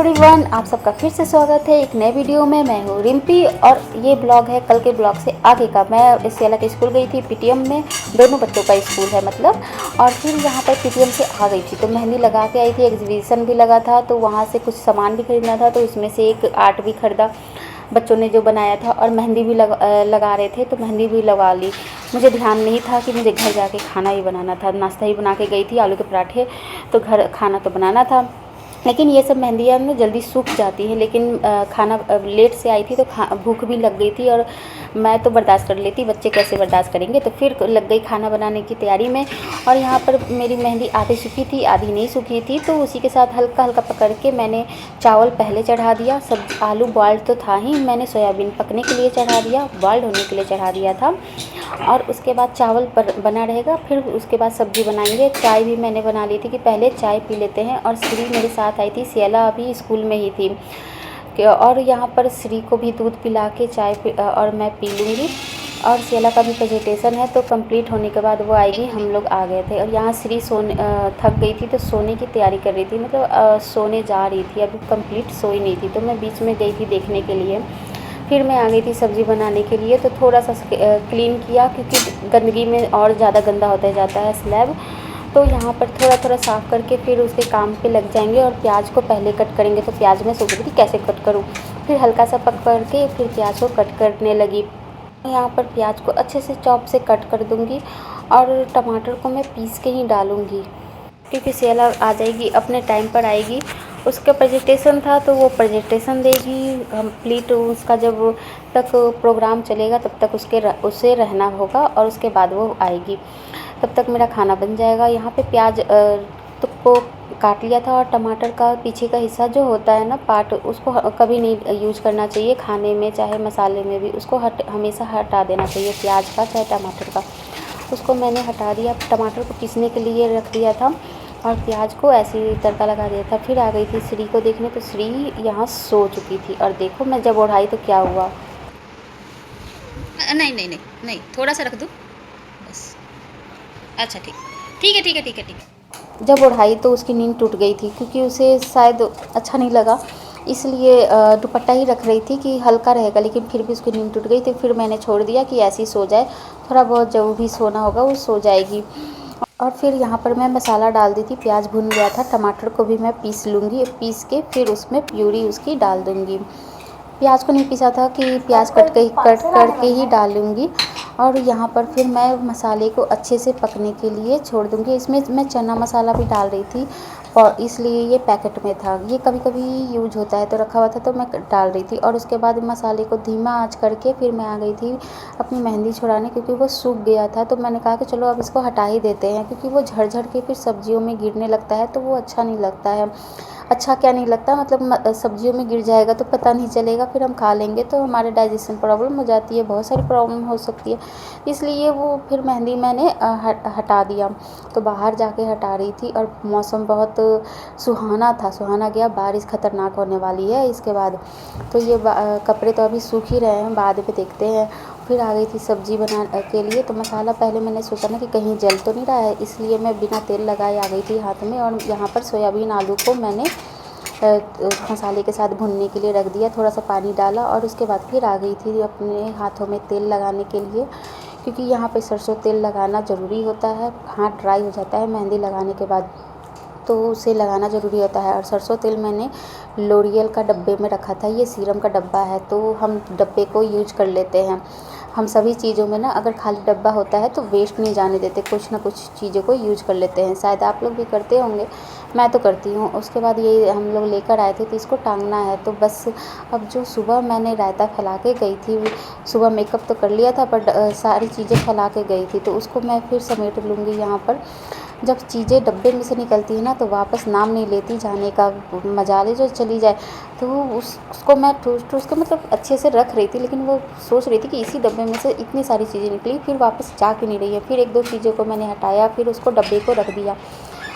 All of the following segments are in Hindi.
एवरीवन, आप सबका फिर से स्वागत है एक नए वीडियो में। मैं हूँ रिम्पी और ये ब्लॉग है कल के ब्लॉग से आगे का। मैं सियाला के स्कूल गई थी, पीटीएम में दोनों बच्चों का स्कूल है मतलब। और फिर यहाँ पर पीटीएम से आ गई थी तो मेहंदी लगा के आई थी। एग्जीबिशन भी लगा था तो वहाँ से कुछ सामान भी खरीदना था, तो इसमें से एक आर्ट भी खरीदा बच्चों ने जो बनाया था। और मेहंदी भी लगा रहे थे तो मेहंदी भी लगा ली। मुझे ध्यान नहीं था कि मुझे घर जाके खाना ही बनाना था। नाश्ता ही बना के गई थी, आलू के पराठे, तो घर खाना तो बनाना था। लेकिन ये सब मेहंदियाँ ना जल्दी सूख जाती है, लेकिन खाना लेट से आई थी तो भूख भी लग गई थी। और मैं तो बर्दाश्त कर लेती, बच्चे कैसे बर्दाश्त करेंगे। तो फिर लग गई खाना बनाने की तैयारी में। और यहाँ पर मेरी मेहंदी आधी सूखी थी आधी नहीं सूखी थी, तो उसी के साथ हल्का हल्का पकड़ के मैंने चावल पहले चढ़ा दिया। सब आलू बॉइल्ड तो था ही, मैंने सोयाबीन पकने के लिए चढ़ा दिया, बॉइल्ड होने के लिए चढ़ा दिया था। और उसके बाद चावल बना रहेगा, फिर उसके बाद सब्ज़ी बनाएंगे। चाय भी मैंने बना ली थी कि पहले चाय पी लेते हैं। और श्री मेरे साथ आई थी, सियाला अभी स्कूल में ही थी और यहाँ पर श्री को भी दूध पिला के चाय और मैं पी लूँगी। और सियाला का भी प्रेजेंटेशन है तो कंप्लीट होने के बाद वो आएगी। हम लोग आ गए थे और यहाँ श्री सोने थक गई थी तो सोने की तैयारी कर रही थी, मतलब सोने जा रही थी, अभी कंप्लीट सोई नहीं थी। तो मैं बीच में गई थी देखने के लिए। फिर मैं आ गई थी सब्ज़ी बनाने के लिए, तो थोड़ा सा क्लीन किया क्योंकि गंदगी में और ज़्यादा गंदा होता जाता है स्लैब। तो यहाँ पर थोड़ा थोड़ा साफ़ करके फिर उसके काम पे लग जाएंगे। और प्याज को पहले कट करेंगे, तो प्याज मैं सोच रही थी कैसे कट करूँ। फिर हल्का सा पक करके फिर प्याज को कट करने लगी। यहाँ पर प्याज को अच्छे से चॉप से कट कर दूँगी और टमाटर को मैं पीस के ही डालूँगी क्योंकि सियाला आ जाएगी, अपने टाइम पर आएगी। उसका प्रेजेंटेशन था तो वो प्रेजेंटेशन देगी कंप्लीट। उसका जब तक प्रोग्राम चलेगा तब तक उसे रहना होगा और उसके बाद वो आएगी, तब तक मेरा खाना बन जाएगा। यहाँ पे प्याज को काट लिया था और टमाटर का पीछे का हिस्सा जो होता है ना पार्ट, उसको कभी नहीं यूज करना चाहिए खाने में, चाहे मसाले में भी। उसको हमेशा हटा देना चाहिए, प्याज का चाहे टमाटर का। उसको मैंने हटा दिया, टमाटर को पीसने के लिए रख दिया था और प्याज को ऐसे ही तड़का लगा दिया था। फिर आ गई थी श्री को देखने, तो श्री यहाँ सो चुकी थी। और देखो मैं जब उठाई तो क्या हुआ। नहीं नहीं नहीं नहीं, थोड़ा सा रख दूँ बस। अच्छा ठीक ठीक है ठीक है ठीक है ठीक है। जब उठाई तो उसकी नींद टूट गई थी क्योंकि उसे शायद अच्छा नहीं लगा, इसलिए दुपट्टा ही रख रही थी कि हल्का रहेगा, लेकिन फिर भी उसकी नींद टूट गई। तो फिर मैंने छोड़ दिया कि ऐसे ही सो जाए, थोड़ा बहुत जो भी सोना होगा वो सो जाएगी। और फिर यहाँ पर मैं मसाला डाल दी थी, प्याज भुन गया था, टमाटर को भी मैं पीस लूँगी, पीस के फिर उसमें प्यूरी उसकी डाल दूँगी। प्याज को नहीं पीसा था कि प्याज कट के ही डालूँगी। और यहाँ पर फिर मैं मसाले को अच्छे से पकने के लिए छोड़ दूँगी। इसमें मैं चना मसाला भी डाल रही थी और इसलिए ये पैकेट में था, ये कभी कभी यूज होता है तो रखा हुआ था तो मैं डाल रही थी। और उसके बाद मसाले को धीमा आंच करके फिर मैं आ गई थी अपनी मेहंदी छुड़ाने, क्योंकि वो सूख गया था। तो मैंने कहा कि चलो अब इसको हटा ही देते हैं, क्योंकि वो झड़ के फिर सब्जियों में गिरने लगता है तो वो अच्छा नहीं लगता है। अच्छा क्या नहीं लगता, मतलब सब्जियों में गिर जाएगा तो पता नहीं चलेगा, फिर हम खा लेंगे तो हमारे डाइजेशन प्रॉब्लम हो जाती है, बहुत सारी प्रॉब्लम हो सकती है। इसलिए वो फिर मेहंदी मैंने हटा दिया। तो बाहर जाके हटा रही थी और मौसम बहुत सुहाना था, सुहाना गया, बारिश खतरनाक होने वाली है इसके बाद। तो ये कपड़े तो अभी सूख ही रहे हैं, बाद में देखते हैं। फिर आ गई थी सब्ज़ी बनाने के लिए, तो मसाला पहले मैंने सोचा ना कि कहीं जल तो नहीं रहा है, इसलिए मैं बिना तेल लगाए आ गई थी हाथ में। और यहाँ पर सोयाबीन आलू को मैंने मसाले के साथ भुनने के लिए रख दिया, थोड़ा सा पानी डाला और उसके बाद फिर आ गई थी अपने हाथों में तेल लगाने के लिए, क्योंकि यहाँ पे सरसों तेल लगाना ज़रूरी होता है। हाथ ड्राई हो जाता है मेहंदी लगाने के बाद, तो उसे लगाना ज़रूरी होता है। और सरसों तेल मैंने लोरियल का डब्बे में रखा था, ये सीरम का डब्बा है तो हम डब्बे को यूज कर लेते हैं। हम सभी चीज़ों में ना अगर खाली डब्बा होता है तो वेस्ट नहीं जाने देते, कुछ ना कुछ चीज़ों को यूज कर लेते हैं। शायद आप लोग भी करते होंगे, मैं तो करती हूँ। उसके बाद ये हम लोग लेकर आए थे तो इसको टांगना है। तो बस अब जो सुबह मैंने रायता फैला के गई थी, सुबह मेकअप तो कर लिया था बट सारी चीज़ें फैला के गई थी, तो उसको मैं फिर समेट लूँगी। यहाँ पर जब चीज़ें डब्बे में से निकलती है ना तो वापस नाम नहीं लेती जाने का, मजाले जो चली जाए। तो उसको मैं ठूस के मतलब अच्छे से रख रही थी, लेकिन वो सोच रही थी कि इसी डब्बे में से इतनी सारी चीज़ें निकली, फिर वापस जा क्यों नहीं रही है। फिर एक दो चीज़ों को मैंने हटाया, फिर उसको डब्बे को रख दिया।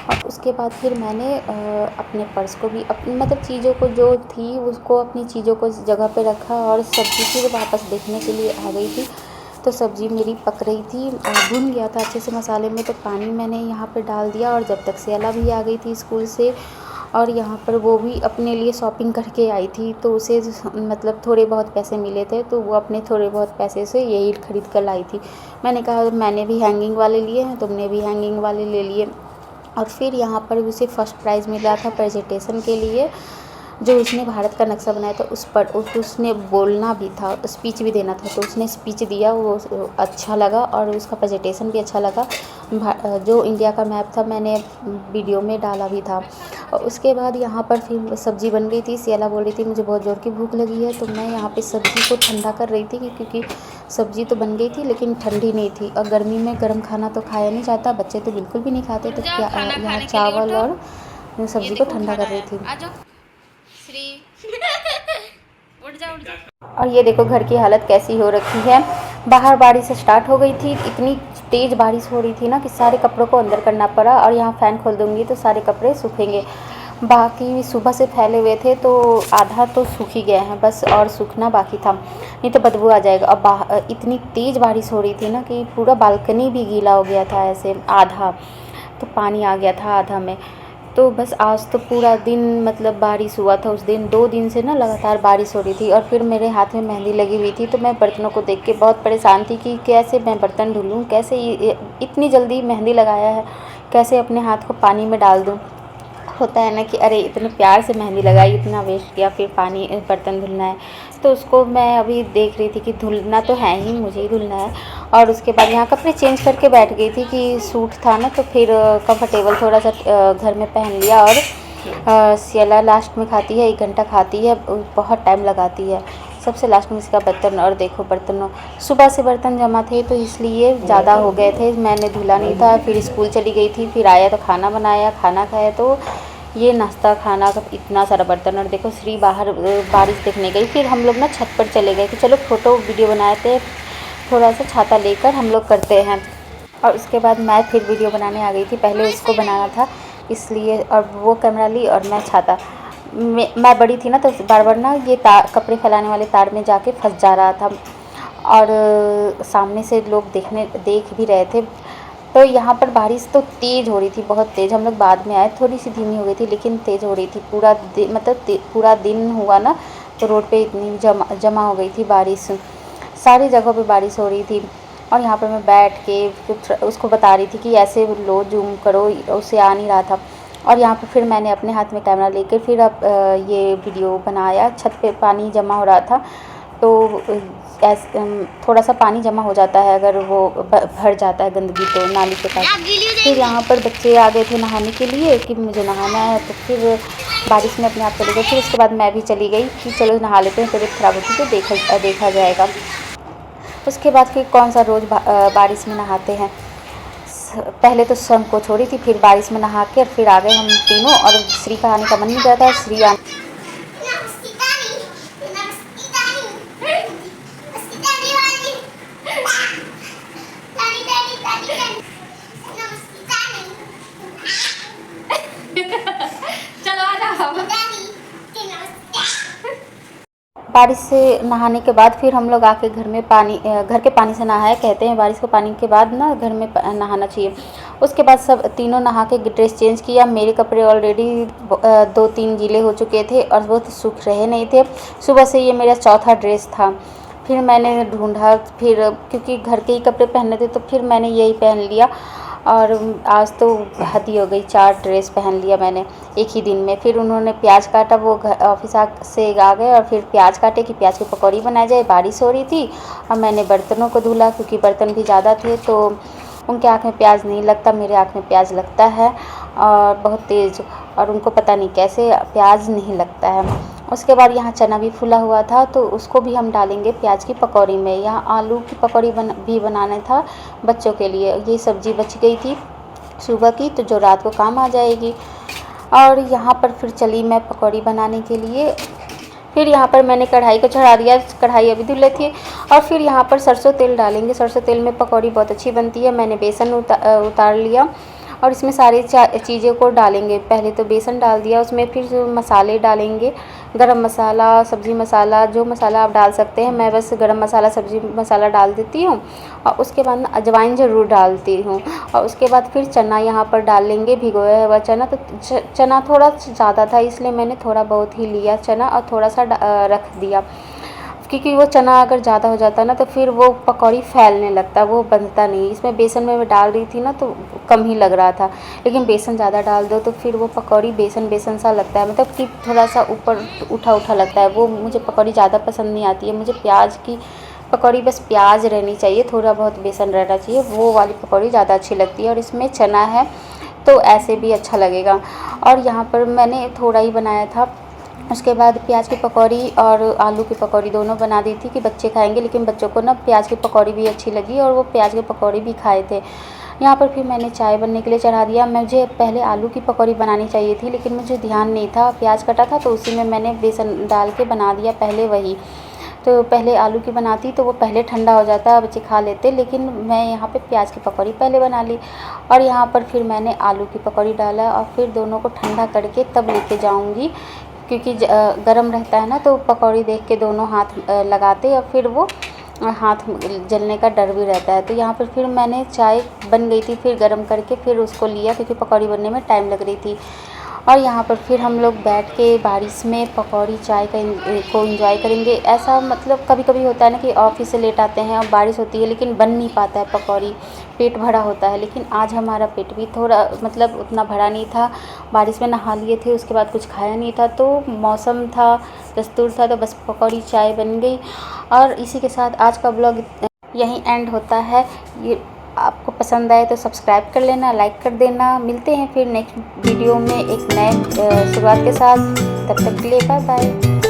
और उसके बाद फिर मैंने अपने पर्स को भी मतलब चीज़ों को जो थी उसको अपनी चीज़ों को जगह पे रखा और सब्ज़ी फिर वापस देखने के लिए आ गई थी। तो सब्ज़ी मेरी पक रही थी, भुन गया था अच्छे से मसाले में, तो पानी मैंने यहाँ पे डाल दिया। और जब तक सियाला भी आ गई थी स्कूल से और यहाँ पर वो भी अपने लिए शॉपिंग करके आई थी, तो उसे मतलब थोड़े बहुत पैसे मिले थे, तो वो अपने थोड़े बहुत पैसे से यही ख़रीद कर लाई थी। मैंने कहा मैंने भी हैंगिंग वाले लिए हैं, तुमने भी हैंगिंग वाले ले लिए। और फिर यहाँ पर उसे फर्स्ट प्राइज़ मिला था प्रेजेंटेशन के लिए, जो उसने भारत का नक्शा बनाया था उस पर उसने बोलना भी था, स्पीच भी देना था, तो उसने स्पीच दिया, वो अच्छा लगा और उसका प्रेजेंटेशन भी अच्छा लगा। जो इंडिया का मैप था मैंने वीडियो में डाला भी था। और उसके बाद यहाँ पर फिर सब्ज़ी बन गई थी। सियाला बोल रही थी मुझे बहुत ज़ोर की भूख लगी है, तो मैं यहाँ पे सब्ज़ी को ठंडा कर रही थी क्योंकि सब्ज़ी तो बन गई थी लेकिन ठंडी नहीं थी, और गर्मी में गर्म खाना तो खाया नहीं जाता, बच्चे तो बिल्कुल भी नहीं खाते। तो क्या यहाँ चावल और सब्ज़ी को ठंडा कर रही थी। उठ जा। और ये देखो घर की हालत कैसी हो रखी है। बाहर बारिश स्टार्ट हो गई थी, इतनी तेज़ बारिश हो रही थी ना कि सारे कपड़ों को अंदर करना पड़ा, और यहाँ फ़ैन खोल दूँगी तो सारे कपड़े सूखेंगे। बाकी सुबह से फैले हुए थे तो आधा तो सूख ही गए हैं बस, और सूखना बाकी था, नहीं तो बदबू आ जाएगा। अब इतनी तेज़ बारिश हो रही थी ना कि पूरा बालकनी भी गीला हो गया था, ऐसे आधा तो पानी आ गया था आधा में। तो बस आज तो पूरा दिन मतलब बारिश हुआ था उस दिन, 2 दिन से ना लगातार बारिश हो रही थी। और फिर मेरे हाथ में मेहंदी लगी हुई थी, तो मैं बर्तनों को देख के बहुत परेशान थी कि कैसे मैं बर्तन धुलूँ, कैसे इतनी जल्दी मेहंदी लगाया है, कैसे अपने हाथ को पानी में डाल दूँ। होता है ना कि अरे इतने प्यार से मेहंदी लगाई, इतना वेस्ट किया, फिर पानी बर्तन धुलना है। तो उसको मैं अभी देख रही थी कि धुलना तो है ही, मुझे ही धुलना है। और उसके बाद यहाँ कपड़े चेंज करके बैठ गई थी कि सूट था ना, तो फिर कंफर्टेबल थोड़ा सा घर में पहन लिया। और सियाला लास्ट में खाती है, 1 घंटा खाती है, बहुत टाइम लगाती है। सबसे लास्ट में इसका बर्तन, और देखो बर्तनों सुबह से बर्तन जमा थे तो इसलिए ज़्यादा हो गए थे, मैंने धुला नहीं था। फिर स्कूल चली गई थी, फिर आया तो खाना बनाया, खाना खाया, तो ये नाश्ता खाना का इतना सारा बर्तन। और देखो श्री बाहर बारिश देखने गई, फिर हम लोग ना छत पर चले गए कि चलो फ़ोटो वीडियो बनाए थे, थोड़ा सा छाता लेकर हम लोग करते हैं। और उसके बाद मैं फिर वीडियो बनाने आ गई थी, पहले उसको बनाना था इसलिए, और वो कैमरा ली और मैं छाता। मैं बड़ी थी ना तो बार बार ना ये कपड़े फैलाने वाले तार में जाके फंस जा रहा था, और सामने से लोग देख भी रहे थे। तो यहाँ पर बारिश तो तेज़ हो रही थी, बहुत तेज़। हम लोग बाद में आए, थोड़ी सी धीमी हो गई थी लेकिन तेज़ हो रही थी। पूरा दिन हुआ ना, तो रोड पे इतनी जमा हो गई थी बारिश, सारी जगहों पे बारिश हो रही थी। और यहाँ पर मैं बैठ के उसको बता रही थी कि ऐसे लो, जूम करो, उसे आ नहीं रहा था। और यहाँ पर फिर मैंने अपने हाथ में कैमरा लेकर फिर अब ये वीडियो बनाया। छत पे पानी जमा हो रहा था, तो थोड़ा सा पानी जमा हो जाता है अगर वो भर जाता है गंदगी तो नाली के पास। फिर यहाँ पर बच्चे आ गए थे नहाने के लिए कि मुझे नहाना है, तो फिर बारिश में अपने आप चले गए। फिर उसके बाद मैं भी चली गई कि चलो नहा लेते हैं, तबीयत ख़राब होती तो देखा जाएगा। उसके बाद फिर कौन सा रोज़ बारिश में नहाते हैं। पहले तो संग को छोड़ी थी, फिर बारिश में नहा के फिर आ गए हम तीनों। और श्री का आने का मन नहीं किया था, श्री बारिश से नहाने के बाद फिर हम लोग आके घर के पानी से नहाए। कहते हैं बारिश के पानी के बाद ना घर में नहाना चाहिए। उसके बाद सब तीनों नहा के ड्रेस चेंज किया। मेरे कपड़े ऑलरेडी 2-3 गीले हो चुके थे और वो तो सूख रहे नहीं थे। सुबह से ये मेरा चौथा ड्रेस था। फिर मैंने ढूंढा, फिर क्योंकि घर के ही कपड़े पहनने थे तो फिर मैंने यही पहन लिया। और आज तो हद ही हो गई, 4 ड्रेस पहन लिया मैंने एक ही दिन में। फिर उन्होंने प्याज काटा, वो ऑफिस से आ गए और फिर प्याज काटे कि प्याज की पकौड़ी बनाई जाए। बारिश हो रही थी और मैंने बर्तनों को धुला क्योंकि बर्तन भी ज़्यादा थे, तो उनके आँख में प्याज नहीं लगता, मेरे आँख में प्याज लगता है और बहुत तेज़, और उनको पता नहीं कैसे प्याज नहीं लगता है। उसके बाद यहाँ चना भी फूला हुआ था तो उसको भी हम डालेंगे प्याज की पकौड़ी में। यहाँ आलू की पकौड़ी भी बनाना था बच्चों के लिए। ये सब्ज़ी बच गई थी सुबह की, तो जो रात को काम आ जाएगी। और यहाँ पर फिर चली मैं पकौड़ी बनाने के लिए। फिर यहाँ पर मैंने कढ़ाई को चढ़ा दिया, कढ़ाई अभी धुले थी। और फिर यहाँ पर सरसों तेल डालेंगे। सरसों तेल में पकौड़ी बहुत अच्छी बनती है। मैंने बेसन उतार लिया और इसमें सारी चीज़ों को डालेंगे। पहले तो बेसन डाल दिया उसमें, फिर जो मसाले डालेंगे, गरम मसाला, सब्ज़ी मसाला, जो मसाला आप डाल सकते हैं। मैं बस गरम मसाला, सब्ज़ी मसाला डाल देती हूँ और उसके बाद अजवाइन ज़रूर डालती हूँ। और उसके बाद फिर चना यहाँ पर डाल लेंगे, भिगोया हुआ चना। तो चना थोड़ा ज़्यादा था इसलिए मैंने थोड़ा बहुत ही लिया चना और थोड़ा सा रख दिया, क्योंकि वो चना अगर ज़्यादा हो जाता ना तो फिर वो पकौड़ी फैलने लगता, वो बनता नहीं। इसमें बेसन में मैं डाल रही थी ना तो कम ही लग रहा था, लेकिन बेसन ज़्यादा डाल दो तो फिर वो पकौड़ी बेसन बेसन सा लगता है, मतलब कि थोड़ा सा ऊपर उठा उठा लगता है। वो मुझे पकौड़ी ज़्यादा पसंद नहीं आती है। मुझे प्याज की पकौड़ी बस प्याज रहनी चाहिए, थोड़ा बहुत बेसन रहना चाहिए, वो वाली पकौड़ी ज़्यादा अच्छी लगती है। और इसमें चना है तो ऐसे भी अच्छा लगेगा। और यहाँ पर मैंने थोड़ा ही बनाया था। उसके बाद प्याज की पकौड़ी और आलू की पकौड़ी दोनों बना दी थी कि बच्चे खाएंगे, लेकिन बच्चों को ना प्याज की पकौड़ी भी अच्छी लगी और वो प्याज की पकौड़ी भी खाए थे। यहाँ पर फिर मैंने चाय बनने के लिए चढ़ा दिया। मुझे पहले आलू की पकौड़ी बनानी चाहिए थी, लेकिन मुझे ध्यान नहीं था, प्याज कटा था तो उसी में मैंने बेसन डाल के बना दिया पहले वही। तो पहले आलू की बनाती तो वो पहले ठंडा हो जाता, बच्चे खा लेते, लेकिन मैं यहाँ पे प्याज की पकौड़ी पहले बना ली। और यहाँ पर फिर मैंने आलू की पकौड़ी डाला और फिर दोनों को ठंडा करके तब लेके जाऊँगी, क्योंकि गरम रहता है ना तो पकौड़ी देख के दोनों हाथ लगाते और फिर वो हाथ जलने का डर भी रहता है। तो यहाँ पर फिर मैंने चाय बन गई थी, फिर गरम करके फिर उसको लिया, क्योंकि पकौड़ी बनने में टाइम लग रही थी। और यहाँ पर फिर हम लोग बैठ के बारिश में पकौड़ी चाय को एंजॉय करेंगे। ऐसा मतलब कभी कभी होता है ना कि ऑफिस से लेट आते हैं और बारिश होती है लेकिन बन नहीं पाता है पकौड़ी, पेट भरा होता है। लेकिन आज हमारा पेट भी थोड़ा मतलब उतना भरा नहीं था, बारिश में नहा लिए थे, उसके बाद कुछ खाया नहीं था, तो मौसम था, दस्तूर था, तो बस पकौड़ी चाय बन गई। और इसी के साथ आज का ब्लॉग यहीं एंड होता है। ये आपको पसंद आए तो सब्सक्राइब कर लेना, लाइक कर देना। मिलते हैं फिर नेक्स्ट वीडियो में एक नए शुरुआत के साथ। तब तक के लिए बाय बाय।